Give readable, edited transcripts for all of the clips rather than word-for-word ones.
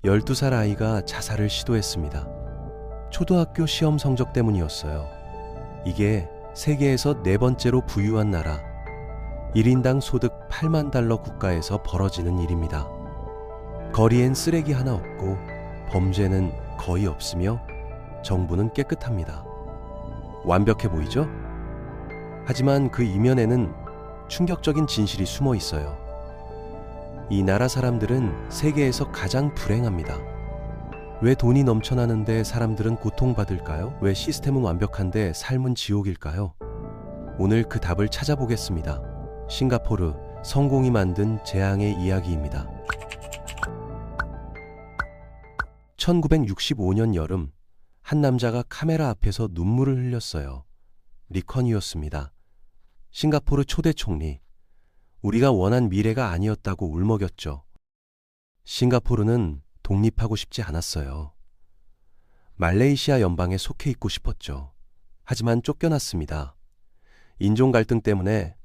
12살 아이가 자살을 시도했습니다. 초등학교 시험 성적 때문이었어요. 이게 세계에서 네 번째로 부유한 나라, 1인당 소득 8만 달러 국가에서 벌어지는 일입니다. 거리엔 쓰레기 하나 없고 범죄는 거의 없으며 정부는 깨끗합니다. 완벽해 보이죠? 하지만 그 이면에는 충격적인 진실이 숨어 있어요. 이 나라 사람들은 세계에서 가장 불행합니다. 왜 돈이 넘쳐나는데 사람들은 고통받을까요? 왜 시스템은 완벽한데 삶은 지옥일까요? 오늘 그 답을 찾아보겠습니다. 싱가포르, 성공이 만든 재앙의 이야기입니다. 1965년 여름, 한 남자가 카메라 앞에서 눈물을 흘렸어요. 리컨이었습니다. 싱가포르 초대 총리. 우리가 원한 미래가 아니었다고 울먹였죠. 싱가포르는 독립하고 싶지 않았어요. 말레이시아 연방에 속해 있고 싶었죠. 하지만 쫓겨났습니다. 인종 갈등 때문에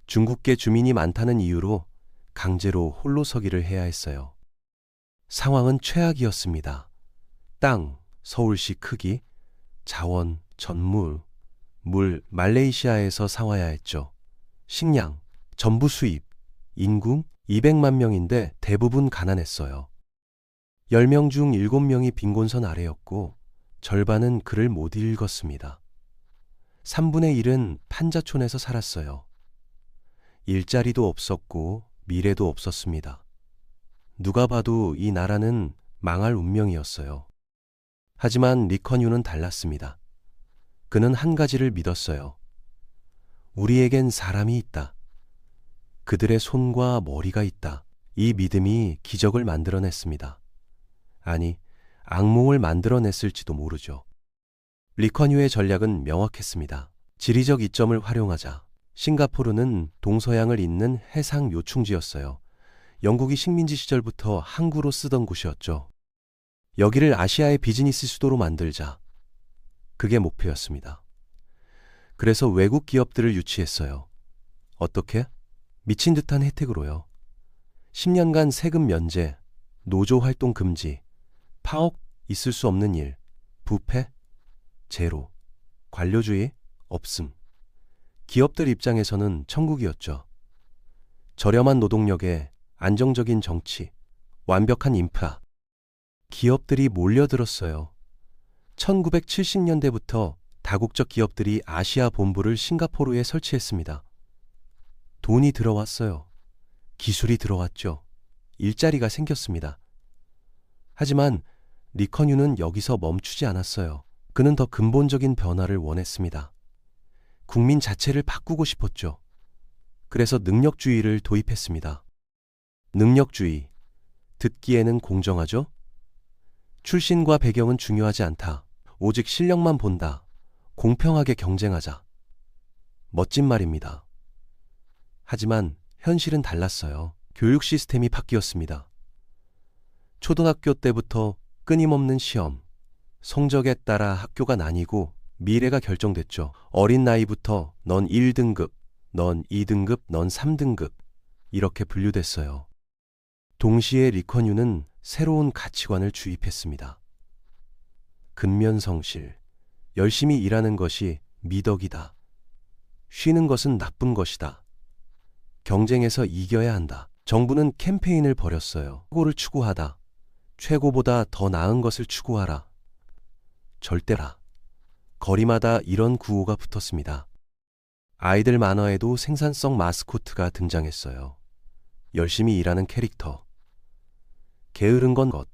중국계 주민이 많다는 이유로 강제로 홀로 서기를 해야 했어요. 상황은 최악이었습니다. 땅, 서울시 크기, 자원, 전물, 물, 말레이시아에서 사와야 했죠. 식량, 전부 수입, 인구 200만 명인데 대부분 가난했어요. 10명 중 7명이 빈곤선 아래였고 절반은 글을 못 읽었습니다. 3분의 1은 판자촌에서 살았어요. 일자리도 없었고 미래도 없었습니다. 누가 봐도 이 나라는 망할 운명이었어요. 하지만 리컨유는 달랐습니다. 그는 한 가지를 믿었어요. 우리에겐 사람이 있다. 그들의 손과 머리가 있다. 이 믿음이 기적을 만들어냈습니다. 아니, 악몽을 만들어냈을지도 모르죠. 리컨유의 전략은 명확했습니다. 지리적 이점을 활용하자. 싱가포르는 동서양을 잇는 해상 요충지였어요. 영국이 식민지 시절부터 항구로 쓰던 곳이었죠. 여기를 아시아의 비즈니스 수도로 만들자. 그게 목표였습니다. 그래서 외국 기업들을 유치했어요. 어떻게? 미친 듯한 혜택으로요. 10년간 세금 면제, 노조 활동 금지, 파업 있을 수 없는 일, 부패, 제로, 관료주의, 없음. 기업들 입장에서는 천국이었죠. 저렴한 노동력에 안정적인 정치, 완벽한 인프라. 기업들이 몰려들었어요. 1970년대부터 다국적 기업들이 아시아 본부를 싱가포르에 설치했습니다. 돈이 들어왔어요. 기술이 들어왔죠. 일자리가 생겼습니다. 하지만 리컨유는 여기서 멈추지 않았어요. 그는 더 근본적인 변화를 원했습니다. 국민 자체를 바꾸고 싶었죠. 그래서 능력주의를 도입했습니다. 능력주의. 듣기에는 공정하죠? 출신과 배경은 중요하지 않다. 오직 실력만 본다. 공평하게 경쟁하자. 멋진 말입니다. 하지만 현실은 달랐어요. 교육 시스템이 바뀌었습니다. 초등학교 때부터 끊임없는 시험, 성적에 따라 학교가 나뉘고 미래가 결정됐죠. 어린 나이부터 넌 1등급, 넌 2등급, 넌 3등급 이렇게 분류됐어요. 동시에 리컨유는 새로운 가치관을 주입했습니다. 근면성실, 열심히 일하는 것이 미덕이다. 쉬는 것은 나쁜 것이다. 경쟁에서 이겨야 한다. 정부는 캠페인을 벌였어요. 최고를 추구하다. 최고보다 더 나은 것을 추구하라. 절대라. 거리마다 이런 구호가 붙었습니다. 아이들 만화에도 생산성 마스코트가 등장했어요. 열심히 일하는 캐릭터. 게으른 건 것.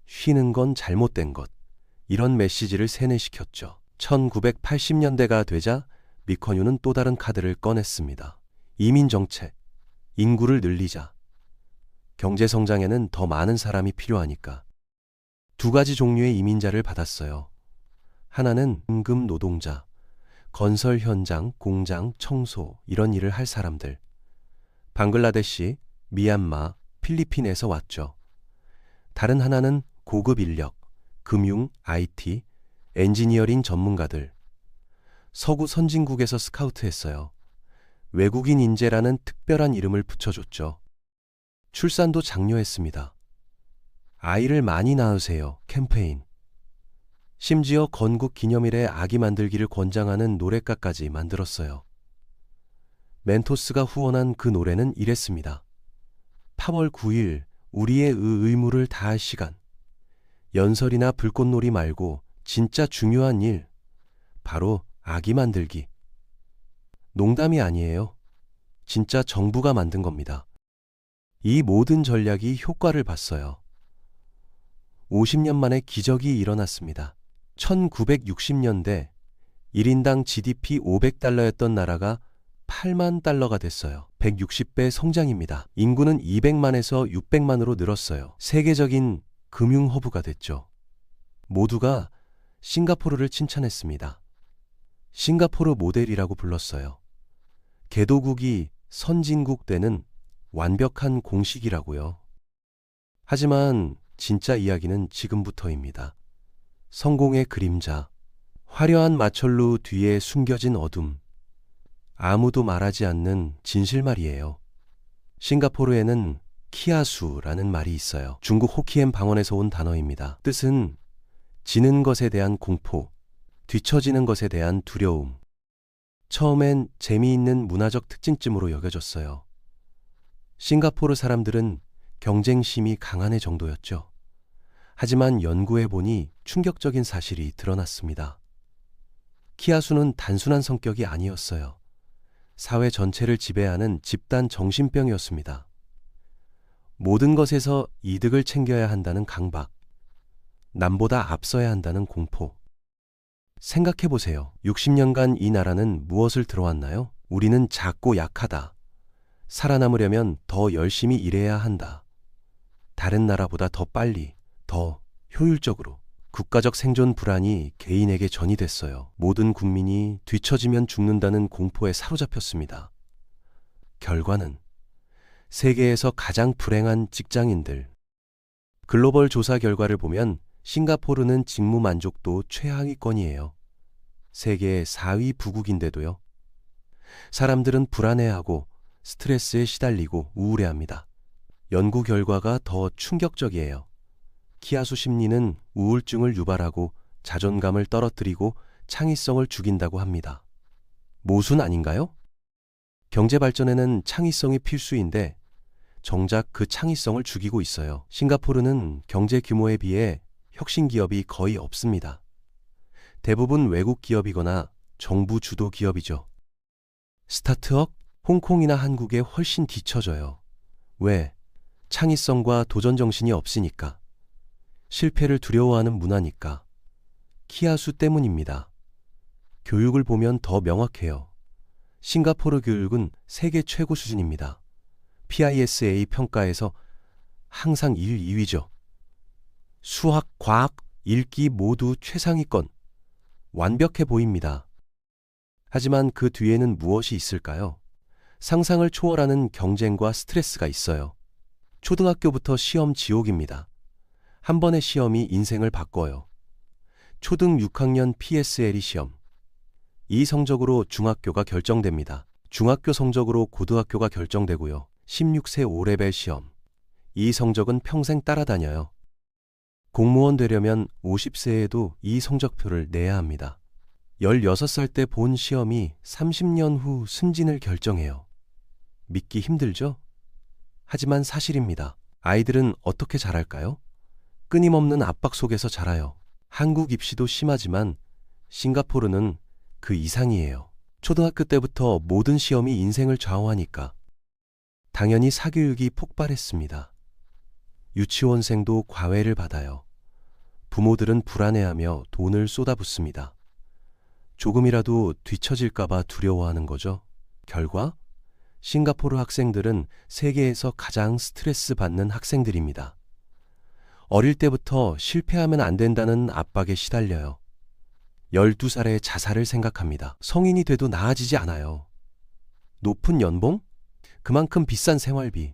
쉬는 건 잘못된 것. 이런 메시지를 세뇌시켰죠. 1980년대가 되자 리컨유는 또 다른 카드를 꺼냈습니다. 이민정책. 인구를 늘리자. 경제성장에는 더 많은 사람이 필요하니까. 두 가지 종류의 이민자를 받았어요. 하나는 임금 노동자, 건설 현장, 공장, 청소 이런 일을 할 사람들. 방글라데시, 미얀마, 필리핀에서 왔죠. 다른 하나는 고급 인력, 금융, IT, 엔지니어링 전문가들. 서구 선진국에서 스카우트했어요. 외국인 인재라는 특별한 이름을 붙여줬죠. 출산도 장려했습니다. 아이를 많이 낳으세요 캠페인. 심지어 건국 기념일에 아기 만들기를 권장하는 노랫가까지 만들었어요. 멘토스가 후원한 그 노래는 이랬습니다. 8월 9일 우리의 의무를 다할 시간. 연설이나 불꽃놀이 말고 진짜 중요한 일. 바로 아기 만들기. 농담이 아니에요. 진짜 정부가 만든 겁니다. 이 모든 전략이 효과를 봤어요. 50년 만에 기적이 일어났습니다. 1960년대 1인당 GDP 500달러였던 나라가 8만 달러가 됐어요. 160배 성장입니다. 인구는 200만에서 600만으로 늘었어요. 세계적인 금융 허브가 됐죠. 모두가 싱가포르를 칭찬했습니다. 싱가포르 모델이라고 불렀어요. 개도국이 선진국 때는 완벽한 공식이라고요. 하지만 진짜 이야기는 지금부터입니다. 성공의 그림자, 화려한 마철루 뒤에 숨겨진 어둠, 아무도 말하지 않는 진실 말이에요. 싱가포르에는 키아수라는 말이 있어요. 중국 호키엔 방언에서 온 단어입니다. 뜻은 지는 것에 대한 공포, 뒤처지는 것에 대한 두려움. 처음엔 재미있는 문화적 특징쯤으로 여겨졌어요. 싱가포르 사람들은 경쟁심이 강한 애 정도였죠. 하지만 연구해보니 충격적인 사실이 드러났습니다. 키아수는 단순한 성격이 아니었어요. 사회 전체를 지배하는 집단 정신병이었습니다. 모든 것에서 이득을 챙겨야 한다는 강박, 남보다 앞서야 한다는 공포. 생각해보세요. 60년간 이 나라는 무엇을 들어왔나요? 우리는 작고 약하다. 살아남으려면 더 열심히 일해야 한다. 다른 나라보다 더 빨리, 더 효율적으로. 국가적 생존 불안이 개인에게 전이 됐어요. 모든 국민이 뒤처지면 죽는다는 공포에 사로잡혔습니다. 결과는 세계에서 가장 불행한 직장인들. 글로벌 조사 결과를 보면 싱가포르는 직무 만족도 최하위권이에요. 세계 4위 부국인데도요. 사람들은 불안해하고 스트레스에 시달리고 우울해합니다. 연구 결과가 더 충격적이에요. 키아수 심리는 우울증을 유발하고 자존감을 떨어뜨리고 창의성을 죽인다고 합니다. 모순 아닌가요? 경제 발전에는 창의성이 필수인데 정작 그 창의성을 죽이고 있어요. 싱가포르는 경제 규모에 비해 혁신 기업이 거의 없습니다. 대부분 외국 기업이거나 정부 주도 기업이죠. 스타트업? 홍콩이나 한국에 훨씬 뒤처져요. 왜? 창의성과 도전 정신이 없으니까. 실패를 두려워하는 문화니까. 키아수 때문입니다. 교육을 보면 더 명확해요. 싱가포르 교육은 세계 최고 수준입니다. PISA 평가에서 항상 1, 2위죠. 수학, 과학, 읽기 모두 최상위권. 완벽해 보입니다. 하지만 그 뒤에는 무엇이 있을까요? 상상을 초월하는 경쟁과 스트레스가 있어요. 초등학교부터 시험 지옥입니다. 한 번의 시험이 인생을 바꿔요. 초등 6학년 PSLE 시험. 이 성적으로 중학교가 결정됩니다. 중학교 성적으로 고등학교가 결정되고요. 16세 5레벨 시험. 이 성적은 평생 따라다녀요. 공무원 되려면 50세에도 이 성적표를 내야 합니다. 16살 때 본 시험이 30년 후 승진을 결정해요. 믿기 힘들죠? 하지만 사실입니다. 아이들은 어떻게 자랄까요? 끊임없는 압박 속에서 자라요. 한국 입시도 심하지만 싱가포르는 그 이상이에요. 초등학교 때부터 모든 시험이 인생을 좌우하니까. 당연히 사교육이 폭발했습니다. 유치원생도 과외를 받아요. 부모들은 불안해하며 돈을 쏟아붓습니다. 조금이라도 뒤처질까봐 두려워하는 거죠. 결과? 싱가포르 학생들은 세계에서 가장 스트레스 받는 학생들입니다. 어릴 때부터 실패하면 안 된다는 압박에 시달려요. 12살에 자살을 생각합니다. 성인이 돼도 나아지지 않아요. 높은 연봉? 그만큼 비싼 생활비.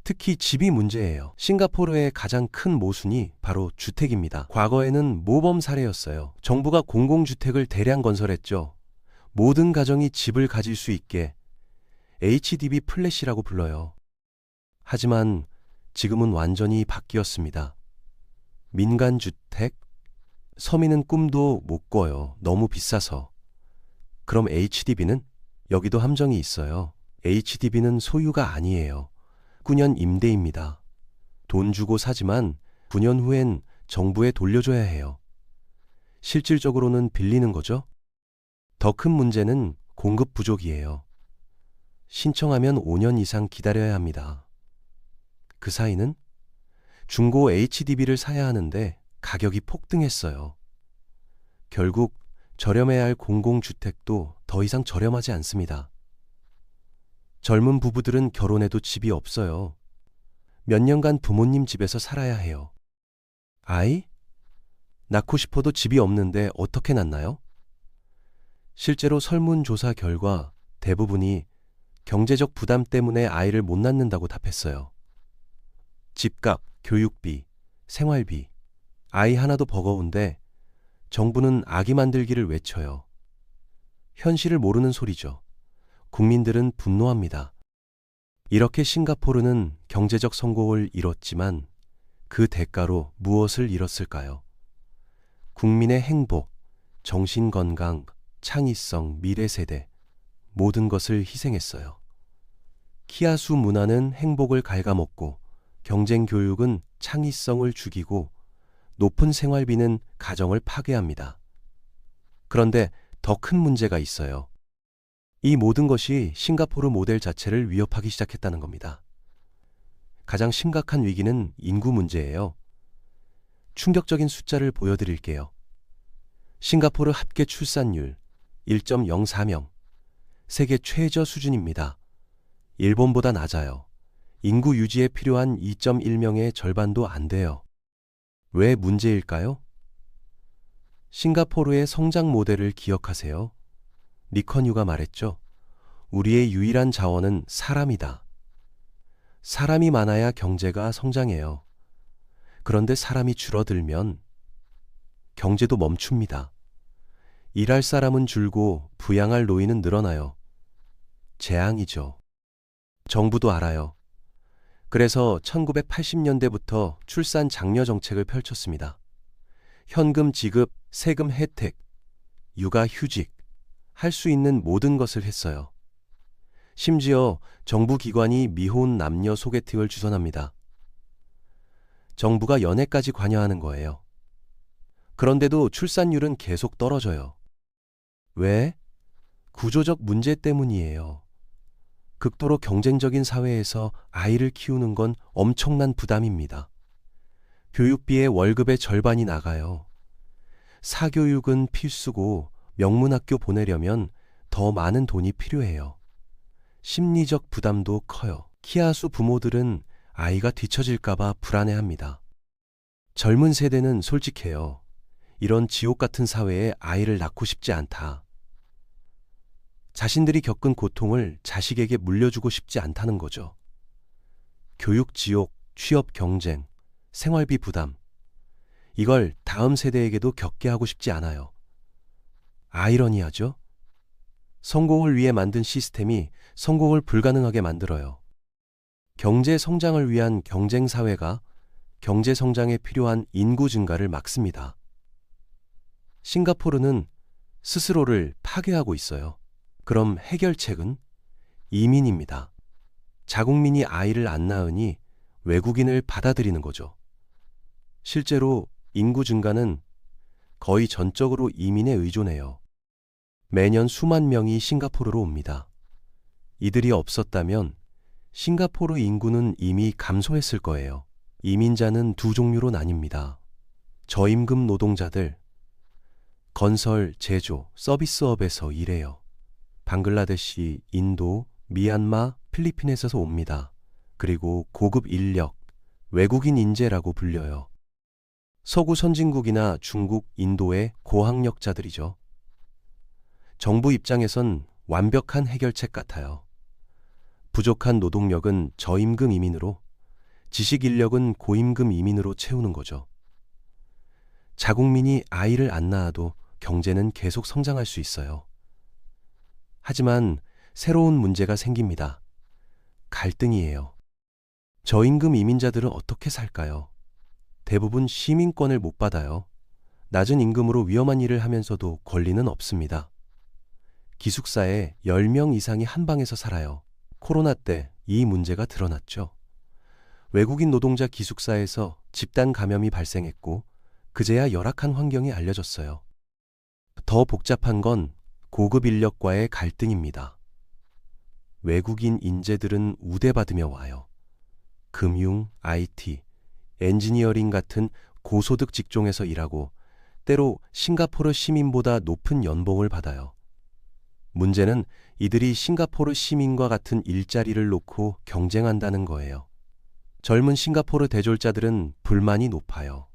특히 집이 문제예요. 싱가포르의 가장 큰 모순이 바로 주택입니다. 과거에는 모범 사례였어요. 정부가 공공주택을 대량 건설했죠. 모든 가정이 집을 가질 수 있게 HDB 플랫이라고 불러요. 하지만 지금은 완전히 바뀌었습니다. 민간주택? 서민은 꿈도 못 꿔요. 너무 비싸서. 그럼 HDB는? 여기도 함정이 있어요. HDB는 소유가 아니에요. 9년 임대입니다. 돈 주고 사지만 9년 후엔 정부에 돌려줘야 해요. 실질적으로는 빌리는 거죠. 더 큰 문제는 공급 부족이에요. 신청하면 5년 이상 기다려야 합니다. 그 사이는 중고 HDB를 사야 하는데 가격이 폭등했어요. 결국 저렴해야 할 공공주택도 더 이상 저렴하지 않습니다. 젊은 부부들은 결혼해도 집이 없어요. 몇 년간 부모님 집에서 살아야 해요. 아이? 낳고 싶어도 집이 없는데 어떻게 낳나요? 실제로 설문조사 결과 대부분이 경제적 부담 때문에 아이를 못 낳는다고 답했어요. 집값, 교육비, 생활비, 아이 하나도 버거운데 정부는 아기 만들기를 외쳐요. 현실을 모르는 소리죠. 국민들은 분노합니다. 이렇게 싱가포르는 경제적 성공을 이뤘지만 그 대가로 무엇을 잃었을까요? 국민의 행복, 정신건강, 창의성, 미래세대, 모든 것을 희생했어요. 키아수 문화는 행복을 갉아먹고 경쟁교육은 창의성을 죽이고 높은 생활비는 가정을 파괴합니다. 그런데 더 큰 문제가 있어요. 이 모든 것이 싱가포르 모델 자체를 위협하기 시작했다는 겁니다. 가장 심각한 위기는 인구 문제예요. 충격적인 숫자를 보여드릴게요. 싱가포르 합계 출산율 1.04명, 세계 최저 수준입니다. 일본보다 낮아요. 인구 유지에 필요한 2.1명의 절반도 안 돼요. 왜 문제일까요? 싱가포르의 성장 모델을 기억하세요. 리컨유가 말했죠. 우리의 유일한 자원은 사람이다. 사람이 많아야 경제가 성장해요. 그런데 사람이 줄어들면 경제도 멈춥니다. 일할 사람은 줄고 부양할 노인은 늘어나요. 재앙이죠. 정부도 알아요. 그래서 1980년대부터 출산 장려 정책을 펼쳤습니다. 현금 지급, 세금 혜택, 육아 휴직, 할 수 있는 모든 것을 했어요. 심지어 정부 기관이 미혼 남녀 소개팅을 주선합니다. 정부가 연애까지 관여하는 거예요. 그런데도 출산율은 계속 떨어져요. 왜? 구조적 문제 때문이에요. 극도로 경쟁적인 사회에서 아이를 키우는 건 엄청난 부담입니다. 교육비의 월급의 절반이 나가요. 사교육은 필수고 명문학교 보내려면 더 많은 돈이 필요해요. 심리적 부담도 커요. 키아수 부모들은 아이가 뒤처질까봐 불안해합니다. 젊은 세대는 솔직해요. 이런 지옥 같은 사회에 아이를 낳고 싶지 않다. 자신들이 겪은 고통을 자식에게 물려주고 싶지 않다는 거죠. 교육 지옥, 취업 경쟁, 생활비 부담. 이걸 다음 세대에게도 겪게 하고 싶지 않아요. 아이러니하죠? 성공을 위해 만든 시스템이 성공을 불가능하게 만들어요. 경제 성장을 위한 경쟁 사회가 경제 성장에 필요한 인구 증가를 막습니다. 싱가포르는 스스로를 파괴하고 있어요. 그럼 해결책은 이민입니다. 자국민이 아이를 안 낳으니 외국인을 받아들이는 거죠. 실제로 인구 증가는 거의 전적으로 이민에 의존해요. 매년 수만 명이 싱가포르로 옵니다. 이들이 없었다면 싱가포르 인구는 이미 감소했을 거예요. 이민자는 두 종류로 나뉩니다. 저임금 노동자들, 건설, 제조, 서비스업에서 일해요. 방글라데시, 인도, 미얀마, 필리핀에서 옵니다. 그리고 고급 인력, 외국인 인재라고 불려요. 서구 선진국이나 중국, 인도의 고학력자들이죠. 정부 입장에선 완벽한 해결책 같아요. 부족한 노동력은 저임금 이민으로, 지식 인력은 고임금 이민으로 채우는 거죠. 자국민이 아이를 안 낳아도 경제는 계속 성장할 수 있어요. 하지만 새로운 문제가 생깁니다. 갈등이에요. 저임금 이민자들은 어떻게 살까요? 대부분 시민권을 못 받아요. 낮은 임금으로 위험한 일을 하면서도 권리는 없습니다. 기숙사에 10명 이상이 한 방에서 살아요. 코로나 때 이 문제가 드러났죠. 외국인 노동자 기숙사에서 집단 감염이 발생했고 그제야 열악한 환경이 알려졌어요. 더 복잡한 건 고급 인력과의 갈등입니다. 외국인 인재들은 우대받으며 와요. 금융, IT, 엔지니어링 같은 고소득 직종에서 일하고 때로 싱가포르 시민보다 높은 연봉을 받아요. 문제는 이들이 싱가포르 시민과 같은 일자리를 놓고 경쟁한다는 거예요. 젊은 싱가포르 대졸자들은 불만이 높아요.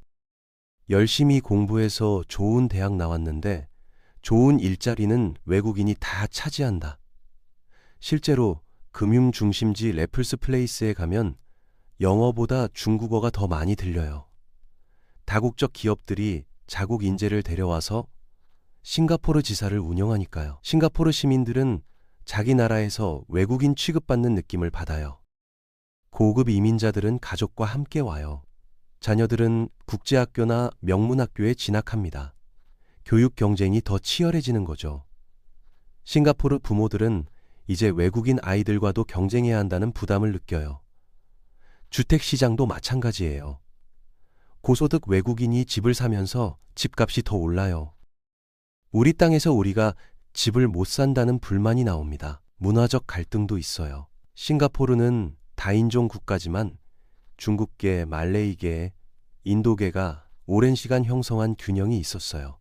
열심히 공부해서 좋은 대학 나왔는데 좋은 일자리는 외국인이 다 차지한다. 실제로 금융 중심지 레플스 플레이스에 가면 영어보다 중국어가 더 많이 들려요. 다국적 기업들이 자국 인재를 데려와서 싱가포르 지사를 운영하니까요. 싱가포르 시민들은 자기 나라에서 외국인 취급받는 느낌을 받아요. 고급 이민자들은 가족과 함께 와요. 자녀들은 국제학교나 명문학교에 진학합니다. 교육 경쟁이 더 치열해지는 거죠. 싱가포르 부모들은 이제 외국인 아이들과도 경쟁해야 한다는 부담을 느껴요. 주택시장도 마찬가지예요. 고소득 외국인이 집을 사면서 집값이 더 올라요. 우리 땅에서 우리가 집을 못 산다는 불만이 나옵니다. 문화적 갈등도 있어요. 싱가포르는 다인종 국가지만 중국계, 말레이계, 인도계가 오랜 시간 형성한 균형이 있었어요.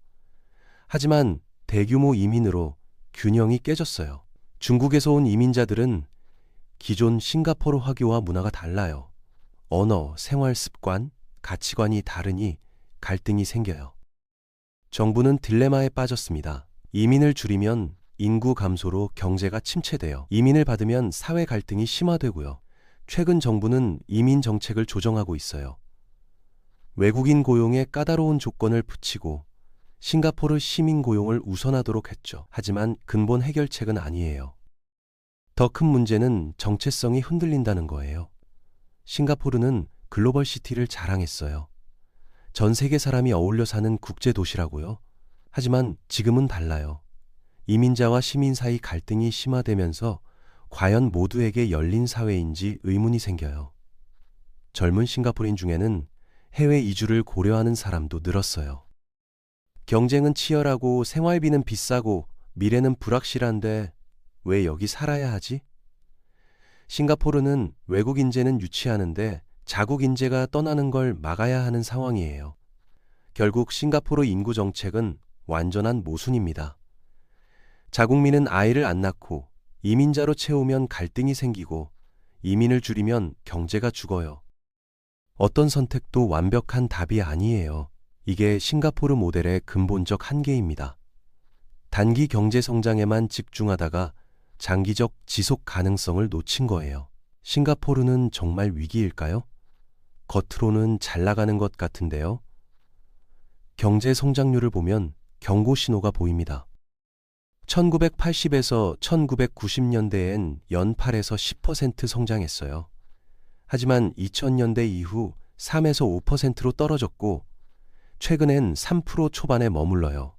하지만 대규모 이민으로 균형이 깨졌어요. 중국에서 온 이민자들은 기존 싱가포르 화교와 문화가 달라요. 언어, 생활 습관, 가치관이 다르니 갈등이 생겨요. 정부는 딜레마에 빠졌습니다. 이민을 줄이면 인구 감소로 경제가 침체돼요. 이민을 받으면 사회 갈등이 심화되고요. 최근 정부는 이민 정책을 조정하고 있어요. 외국인 고용에 까다로운 조건을 붙이고 싱가포르 시민 고용을 우선하도록 했죠. 하지만 근본 해결책은 아니에요. 더 큰 문제는 정체성이 흔들린다는 거예요. 싱가포르는 글로벌 시티를 자랑했어요. 전 세계 사람이 어울려 사는 국제 도시라고요. 하지만 지금은 달라요. 이민자와 시민 사이 갈등이 심화되면서 과연 모두에게 열린 사회인지 의문이 생겨요. 젊은 싱가포르인 중에는 해외 이주를 고려하는 사람도 늘었어요. 경쟁은 치열하고 생활비는 비싸고 미래는 불확실한데 왜 여기 살아야 하지? 싱가포르는 외국 인재는 유치하는데 자국 인재가 떠나는 걸 막아야 하는 상황이에요. 결국 싱가포르 인구 정책은 완전한 모순입니다. 자국민은 아이를 안 낳고 이민자로 채우면 갈등이 생기고 이민을 줄이면 경제가 죽어요. 어떤 선택도 완벽한 답이 아니에요. 이게 싱가포르 모델의 근본적 한계입니다. 단기 경제 성장에만 집중하다가 장기적 지속 가능성을 놓친 거예요. 싱가포르는 정말 위기일까요? 겉으로는 잘 나가는 것 같은데요. 경제 성장률을 보면 경고 신호가 보입니다. 1980에서 1990년대엔 연 8에서 10% 성장했어요. 하지만 2000년대 이후 3에서 5%로 떨어졌고 최근엔 3% 초반에 머물러요.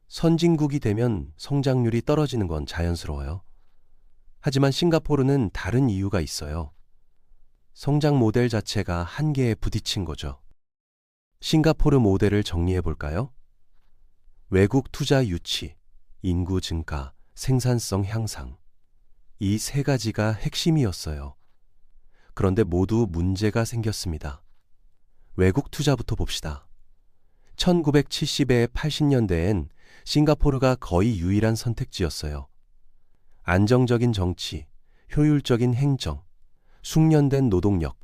선진국이 되면 성장률이 떨어지는 건 자연스러워요. 하지만 싱가포르는 다른 이유가 있어요. 성장 모델 자체가 한계에 부딪힌 거죠. 싱가포르 모델을 정리해 볼까요? 외국 투자 유치, 인구 증가, 생산성 향상. 이 세 가지가 핵심이었어요. 그런데 모두 문제가 생겼습니다. 외국 투자부터 봅시다. 1970에 80년대엔 싱가포르가 거의 유일한 선택지였어요. 안정적인 정치, 효율적인 행정, 숙련된 노동력,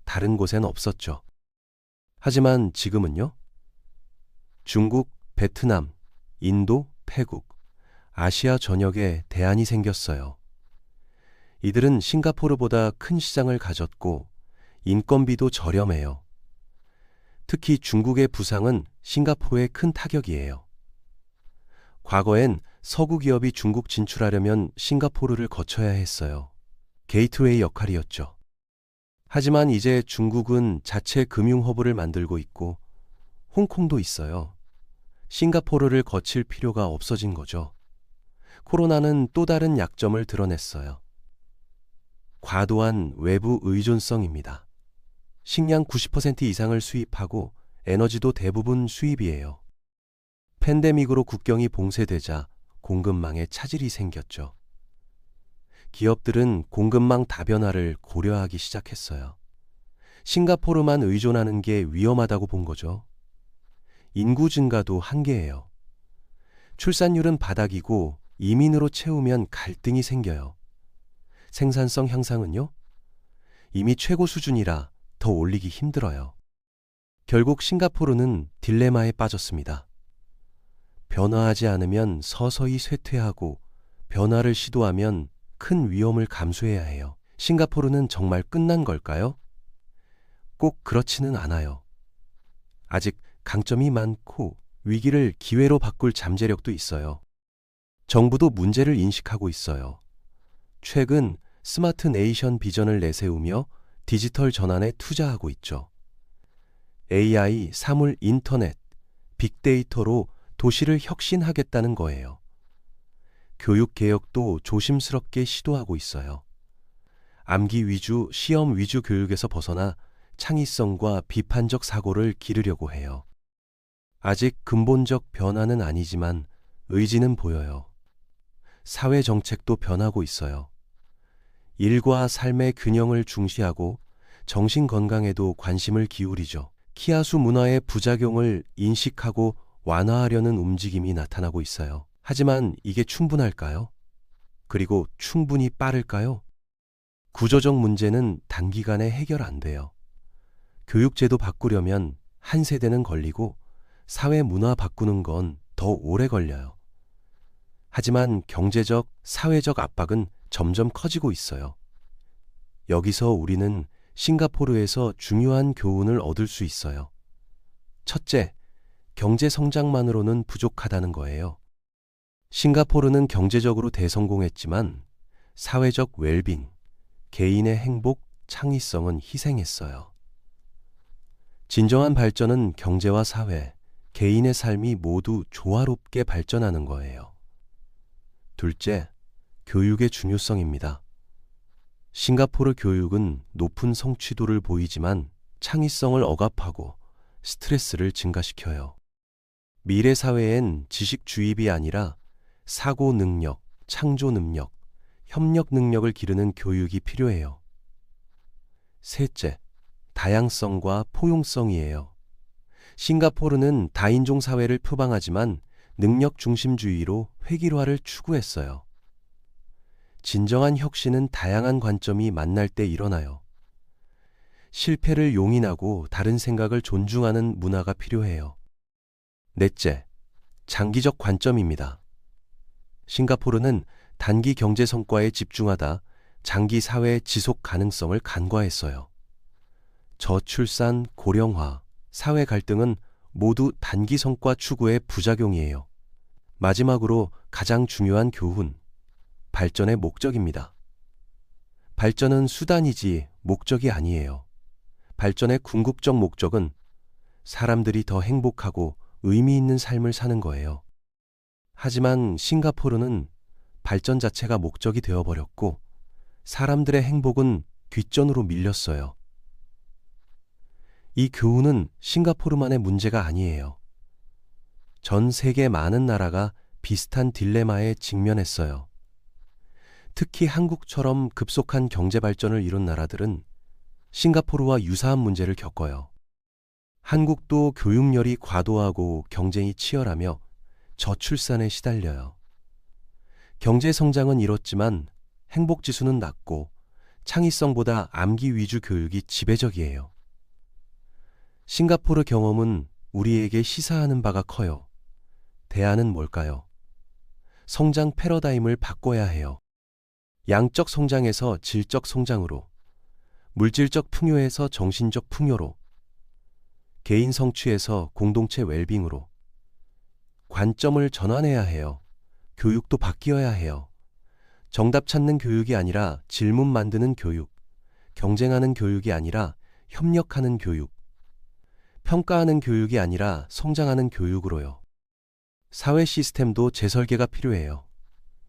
다른 곳엔 없었죠. 하지만 지금은요? 중국, 베트남, 인도, 태국, 아시아 전역에 대안이 생겼어요. 이들은 싱가포르보다 큰 시장을 가졌고 인건비도 저렴해요. 특히 중국의 부상은 싱가포르에 큰 타격이에요. 과거엔 서구 기업이 중국 진출하려면 싱가포르를 거쳐야 했어요. 게이트웨이 역할이었죠. 하지만 이제 중국은 자체 금융허브를 만들고 있고 홍콩도 있어요. 싱가포르를 거칠 필요가 없어진 거죠. 코로나는 또 다른 약점을 드러냈어요. 과도한 외부 의존성입니다. 식량 90% 이상을 수입하고 에너지도 대부분 수입이에요. 팬데믹으로 국경이 봉쇄되자 공급망에 차질이 생겼죠. 기업들은 공급망 다변화를 고려하기 시작했어요. 싱가포르만 의존하는 게 위험하다고 본 거죠. 인구 증가도 한계예요. 출산율은 바닥이고 이민으로 채우면 갈등이 생겨요. 생산성 향상은요? 이미 최고 수준이라 더 올리기 힘들어요. 결국 싱가포르는 딜레마에 빠졌습니다. 변화하지 않으면 서서히 쇠퇴하고 변화를 시도하면 큰 위험을 감수해야 해요. 싱가포르는 정말 끝난 걸까요? 꼭 그렇지는 않아요. 아직 강점이 많고 위기를 기회로 바꿀 잠재력도 있어요. 정부도 문제를 인식하고 있어요. 최근 스마트 네이션 비전을 내세우며 디지털 전환에 투자하고 있죠. AI, 사물 인터넷, 빅데이터로 도시를 혁신하겠다는 거예요. 교육 개혁도 조심스럽게 시도하고 있어요. 암기 위주, 시험 위주 교육에서 벗어나 창의성과 비판적 사고를 기르려고 해요. 아직 근본적 변화는 아니지만 의지는 보여요. 사회 정책도 변하고 있어요. 일과 삶의 균형을 중시하고 정신 건강에도 관심을 기울이죠. 키아수 문화의 부작용을 인식하고 완화하려는 움직임이 나타나고 있어요. 하지만 이게 충분할까요? 그리고 충분히 빠를까요? 구조적 문제는 단기간에 해결 안 돼요. 교육제도 바꾸려면 한 세대는 걸리고 사회 문화 바꾸는 건 더 오래 걸려요. 하지만 경제적, 사회적 압박은 점점 커지고 있어요. 여기서 우리는 싱가포르에서 중요한 교훈을 얻을 수 있어요. 첫째, 경제 성장만으로는 부족하다는 거예요. 싱가포르는 경제적으로 대성공했지만 사회적 웰빙, 개인의 행복, 창의성은 희생했어요. 진정한 발전은 경제와 사회, 개인의 삶이 모두 조화롭게 발전하는 거예요. 둘째, 교육의 중요성입니다. 싱가포르 교육은 높은 성취도를 보이지만 창의성을 억압하고 스트레스를 증가시켜요. 미래 사회엔 지식 주입이 아니라 사고 능력, 창조 능력, 협력 능력을 기르는 교육이 필요해요. 셋째, 다양성과 포용성이에요. 싱가포르는 다인종 사회를 표방하지만 능력 중심주의로 획일화를 추구했어요. 진정한 혁신은 다양한 관점이 만날 때 일어나요. 실패를 용인하고 다른 생각을 존중하는 문화가 필요해요. 넷째, 장기적 관점입니다. 싱가포르는 단기 경제 성과에 집중하다 장기 사회 지속 가능성을 간과했어요. 저출산, 고령화, 사회 갈등은 모두 단기 성과 추구의 부작용이에요. 마지막으로 가장 중요한 교훈, 발전의 목적입니다. 발전은 수단이지 목적이 아니에요. 발전의 궁극적 목적은 사람들이 더 행복하고 의미 있는 삶을 사는 거예요. 하지만 싱가포르는 발전 자체가 목적이 되어버렸고 사람들의 행복은 뒷전으로 밀렸어요. 이 교훈은 싱가포르만의 문제가 아니에요. 전 세계 많은 나라가 비슷한 딜레마에 직면했어요. 특히 한국처럼 급속한 경제 발전을 이룬 나라들은 싱가포르와 유사한 문제를 겪어요. 한국도 교육열이 과도하고 경쟁이 치열하며 저출산에 시달려요. 경제 성장은 이렇지만 행복지수는 낮고 창의성보다 암기 위주 교육이 지배적이에요. 싱가포르 경험은 우리에게 시사하는 바가 커요. 대안은 뭘까요? 성장 패러다임을 바꿔야 해요. 양적 성장에서 질적 성장으로, 물질적 풍요에서 정신적 풍요로, 개인 성취에서 공동체 웰빙으로 관점을 전환해야 해요. 교육도 바뀌어야 해요. 정답 찾는 교육이 아니라 질문 만드는 교육, 경쟁하는 교육이 아니라 협력하는 교육, 평가하는 교육이 아니라 성장하는 교육으로요. 사회 시스템도 재설계가 필요해요.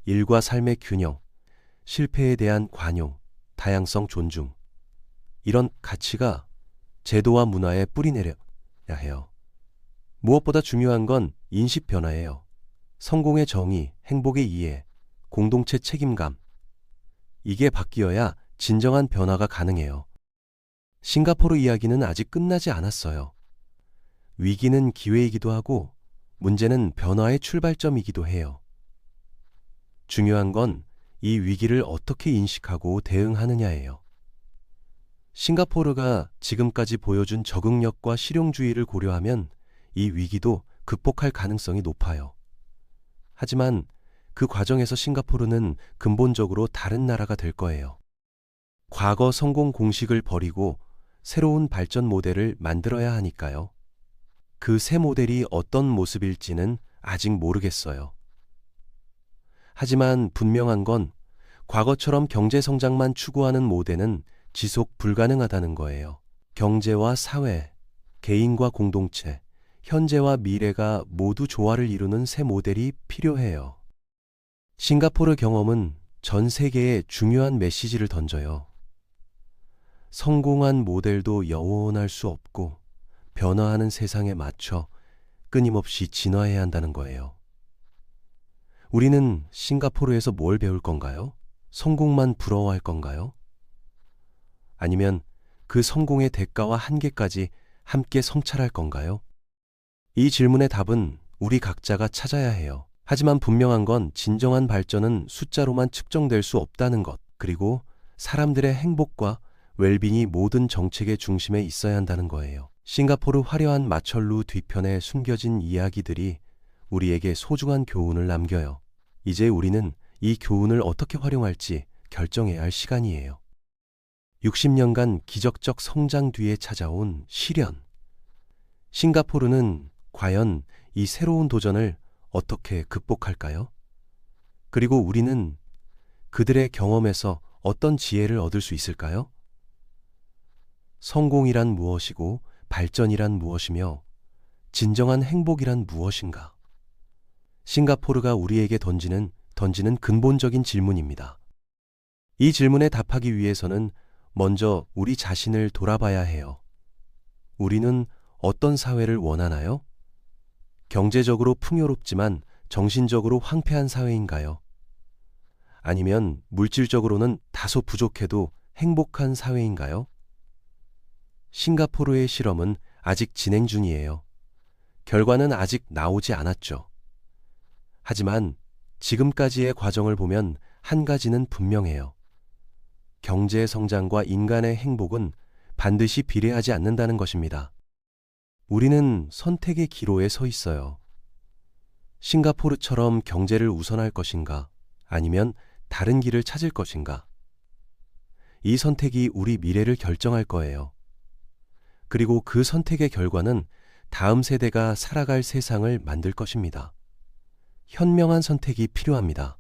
일과 삶의 균형, 실패에 대한 관용, 다양성 존중. 이런 가치가 제도와 문화에 뿌리내려야 해요. 무엇보다 중요한 건 인식 변화예요. 성공의 정의, 행복의 이해, 공동체 책임감. 이게 바뀌어야 진정한 변화가 가능해요. 싱가포르 이야기는 아직 끝나지 않았어요. 위기는 기회이기도 하고 문제는 변화의 출발점이기도 해요. 중요한 건 이 위기를 어떻게 인식하고 대응하느냐예요. 싱가포르가 지금까지 보여준 적응력과 실용주의를 고려하면 이 위기도 극복할 가능성이 높아요. 하지만 그 과정에서 싱가포르는 근본적으로 다른 나라가 될 거예요. 과거 성공 공식을 버리고 새로운 발전 모델을 만들어야 하니까요. 그 새 모델이 어떤 모습일지는 아직 모르겠어요. 하지만 분명한 건 과거처럼 경제 성장만 추구하는 모델은 지속 불가능하다는 거예요. 경제와 사회, 개인과 공동체, 현재와 미래가 모두 조화를 이루는 새 모델이 필요해요. 싱가포르 경험은 전 세계에 중요한 메시지를 던져요. 성공한 모델도 영원할 수 없고 변화하는 세상에 맞춰 끊임없이 진화해야 한다는 거예요. 우리는 싱가포르에서 뭘 배울 건가요? 성공만 부러워할 건가요? 아니면 그 성공의 대가와 한계까지 함께 성찰할 건가요? 이 질문의 답은 우리 각자가 찾아야 해요. 하지만 분명한 건 진정한 발전은 숫자로만 측정될 수 없다는 것, 그리고 사람들의 행복과 웰빙이 모든 정책의 중심에 있어야 한다는 거예요. 싱가포르 화려한 마철루 뒤편에 숨겨진 이야기들이 우리에게 소중한 교훈을 남겨요. 이제 우리는 이 교훈을 어떻게 활용할지 결정해야 할 시간이에요. 60년간 기적적 성장 뒤에 찾아온 시련. 싱가포르는 과연 이 새로운 도전을 어떻게 극복할까요? 그리고 우리는 그들의 경험에서 어떤 지혜를 얻을 수 있을까요? 성공이란 무엇이고 발전이란 무엇이며 진정한 행복이란 무엇인가? 싱가포르가 우리에게 던지는 근본적인 질문입니다. 이 질문에 답하기 위해서는 먼저 우리 자신을 돌아봐야 해요. 우리는 어떤 사회를 원하나요? 경제적으로 풍요롭지만 정신적으로 황폐한 사회인가요? 아니면 물질적으로는 다소 부족해도 행복한 사회인가요? 싱가포르의 실험은 아직 진행 중이에요. 결과는 아직 나오지 않았죠. 하지만 지금까지의 과정을 보면 한 가지는 분명해요. 경제 성장과 인간의 행복은 반드시 비례하지 않는다는 것입니다. 우리는 선택의 기로에 서 있어요. 싱가포르처럼 경제를 우선할 것인가, 아니면 다른 길을 찾을 것인가? 이 선택이 우리 미래를 결정할 거예요. 그리고 그 선택의 결과는 다음 세대가 살아갈 세상을 만들 것입니다. 현명한 선택이 필요합니다.